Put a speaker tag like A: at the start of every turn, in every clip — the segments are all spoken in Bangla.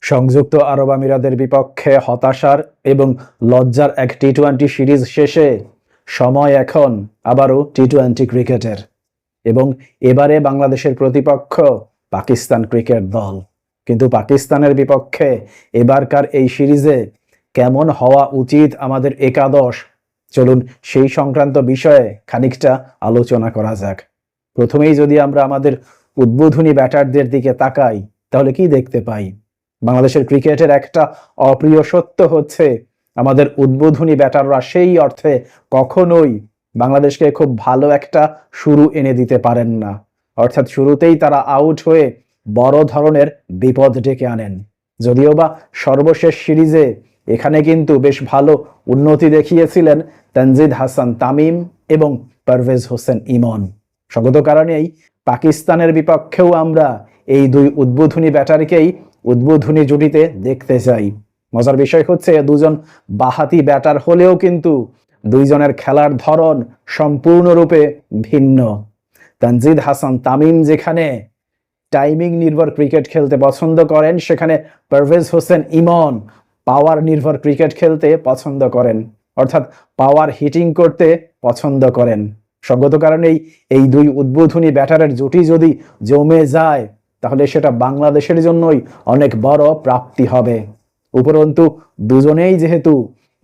A: সংযুক্ত আরব আমিরাতের বিপক্ষে হতাশার এবং লজ্জার এক টি-20 সিরিজ শেষে সময় এখন আবারও টি-20 ক্রিকেটের। এবং এবারে বাংলাদেশের প্রতিপক্ষ পাকিস্তান ক্রিকেট দল। কিন্তু পাকিস্তানের বিপক্ষে এবারকার এই সিরিজে কেমন হওয়া উচিত আমাদের একাদশ, চলুন সেই সংক্রান্ত বিষয়ে খানিকটা আলোচনা করা যাক। প্রথমেই যদি আমরা আমাদের উদ্বোধনী ব্যাটারদের দিকে তাকাই, তাহলে কি দেখতে পাই? বাংলাদেশের ক্রিকেটের একটা অপ্রিয় সত্য হচ্ছে আমাদের উদ্বোধনী ব্যাটাররা সেই অর্থে কখনোই বাংলাদেশকে খুব ভালো একটা শুরু এনে দিতে পারেন না। অর্থাৎ শুরুতেই তারা আউট হয়ে বড় ধরনের বিপদ ডেকে আনেন। যদিও বা সর্বশেষ সিরিজে এখানে কিন্তু বেশ ভালো উন্নতি দেখিয়েছিলেন তানজিদ হাসান তামিম এবং পারভেজ হোসেন ইমন। সঙ্গত কারণেই পাকিস্তানের বিপক্ষেও আমরা এই দুই উদ্বোধনী ব্যাটারকেই উদ্বোধনী জুটিতে দেখতে চাই। মজার বিষয় হচ্ছে দুজন বাহাতি ব্যাটার হলেও কিন্তু দুইজনের খেলার ধরন সম্পূর্ণরূপে ভিন্ন। তানজিদ হাসান তামিম যেখানে টাইমিং নির্ভর ক্রিকেট খেলতে পছন্দ করেন, সেখানে পারভেজ হোসেন ইমন পাওয়ার নির্ভর ক্রিকেট খেলতে পছন্দ করেন, অর্থাৎ পাওয়ার হিটিং করতে পছন্দ করেন। সঙ্গত কারণেই এই দুই উদ্বোধনী ব্যাটারের জুটি যদি জমে যায়, তাহলে সেটা বাংলাদেশের জন্যই অনেক বড় প্রাপ্তি হবে। উপরন্তু দুজনেই যেহেতু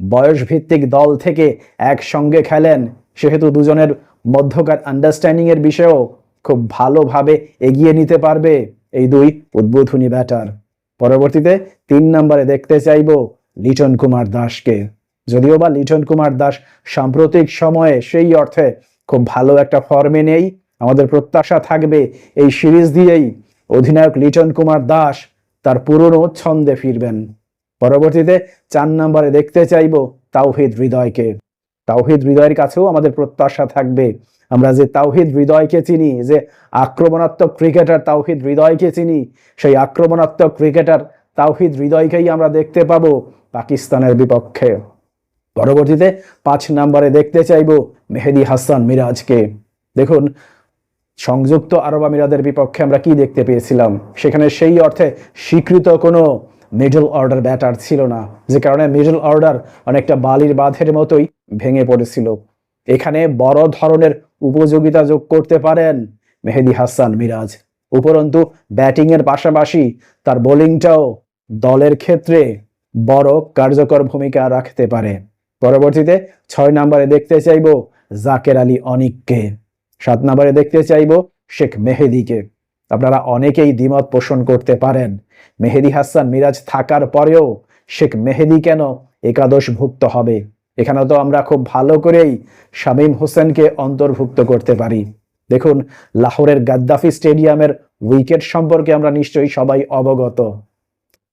A: বয়স ভিত্তিক দল থেকে একসঙ্গে খেলেন, সেহেতু দুজনের মধ্যকার আন্ডারস্ট্যান্ডিং এর বিষয়েও খুব ভালোভাবে এগিয়ে নিতে পারবে এই দুই উদ্বোধনী ব্যাটার। পরবর্তীতে 3 নম্বরে দেখতে চাইব লিটন কুমার দাসকে। যদিও বা লিটন কুমার দাস সাম্প্রতিক সময়ে সেই অর্থে খুব ভালো একটা ফর্মে নেই, আমাদের প্রত্যাশা থাকবে এই সিরিজ দিয়েই অধিনায়ক লিটন কুমার দাস তার পুরনো ছন্দে ফিরবেন। পরবর্তীতে 4 নম্বরে দেখতে চাইব তাওহিদ হৃদয়কে। তাওহিদ হৃদয়ের কাছেও আমাদের প্রত্যাশা থাকবে। আমরা যে তাওহিদ হৃদয়কে চিনি, যে আক্রমণাত্মক ক্রিকেটার তাওহিদ হৃদয়কে চিনি, সেই আক্রমণাত্মক ক্রিকেটার তাওহিদ হৃদয়কেই আমরা দেখতে পাবো পাকিস্তানের বিপক্ষে। পরবর্তীতে 5 নম্বরে দেখতে চাইব মেহেদী হাসান মিরাজকে। দেখুন, সংযুক্ত আরব আমিরাতের বিপক্ষে আমরা কি দেখতে পেয়েছিলাম? সেখানে সেই অর্থে স্বীকৃত কোনো মিডল অর্ডার ব্যাটার ছিল না, যে কারণে মিডল অর্ডার অনেকটা বালির বাঁধের মতোই ভেঙে পড়েছিল। এখানে বড় ধরনের উপযোগিতা যোগ করতে পারেন মেহেদী হাসান মিরাজ। উপরন্তু ব্যাটিং এর পাশাপাশি তার বোলিংটাও দলের ক্ষেত্রে বড় কার্যকর ভূমিকা রাখতে পারে। পরবর্তীতে 6 নম্বরে দেখতে চাইব জাকের আলী অনিককে। 7 নম্বরে দেখতে চাইব শেখ মেহেদীকে। আপনারা অনেকেই দ্বিমত পোষণ করতে পারেন, মেহেদী হাসান মিরাজ থাকার পরেও শেখ মেহেদী কেন একাদশভুক্ত হবে? এখানে তো আমরা খুব ভালো করেই শামীম হোসেনকে অন্তর্ভুক্ত করতে পারি। দেখুন, লাহোরের গাদ্দাফি স্টেডিয়ামের উইকেট সম্পর্কে আমরা নিশ্চয়ই সবাই অবগত।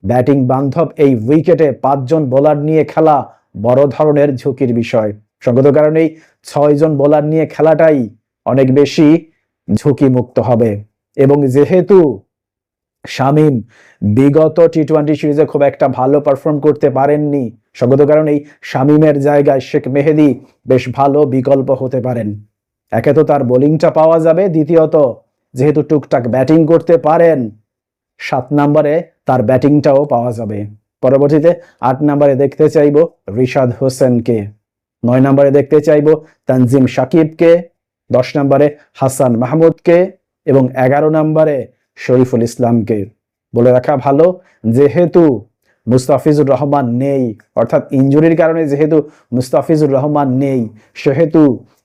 A: ব্যাটিং বান্ধব এই উইকেটে 5 জন বোলার নিয়ে খেলা বড় ধরনের ঝুঁকির বিষয়। সঙ্গত কারণেই 6 জন বোলার নিয়ে খেলাটাই অনেক বেশি ঝুঁকি মুক্ত হবে। এবং যেহেতু শামীম বিগত টি-20 সিরিজে খুব একটা ভালো পারফর্ম করতে পারেননি, সঙ্গত কারণেই শামীমের জায়গায় শেখ মেহেদী বেশ ভালো বিকল্প হতে পারেন। একে তো তার বোলিংটা পাওয়া যাবে, দ্বিতীয়ত যেহেতু টুকটাক ব্যাটিং করতে পারেন, 7 নম্বরে তার ব্যাটিংটাও পাওয়া যাবে। পরবর্তীতে 8 নম্বরে দেখতে চাইব রিশাদ হোসেনকে। 9 নম্বরে দেখতে চাইব তানজিম সাকিবকে। 10 নম্বরে হাসান মাহমুদকে এবং 11 নম্বরে শরীফুল ইসলামকে। বলে রাখা ভালো, যেহেতু মুস্তাফিজুর রহমান নেই, অর্থাৎ ইনজুরির কারণে যেহেতু মুস্তাফিজুর রহমান নেই, সেহেতু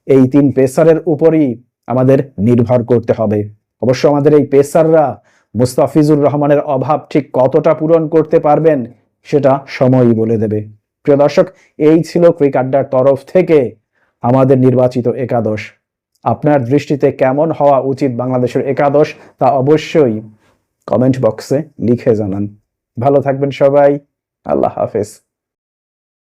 A: এই 3 পেসারের উপরই আমাদের নির্ভর করতে হবে। অবশ্য আমাদের এই পেসাররা মুস্তাফিজুর রহমানের অভাব ঠিক কতটা পূরণ করতে পারবেন সেটা সময়ই বলে দেবে। প্রিয় দর্শক, এই ছিল ক্রিক আড্ডার তরফ থেকে আমাদের নির্বাচিত একাদশ। আপনার দৃষ্টিতে কেমন হওয়া উচিত বাংলাদেশের একাদশ, তা অবশ্যই কমেন্ট বক্সে লিখে জানান। ভালো থাকবেন সবাই। আল্লাহ হাফেজ।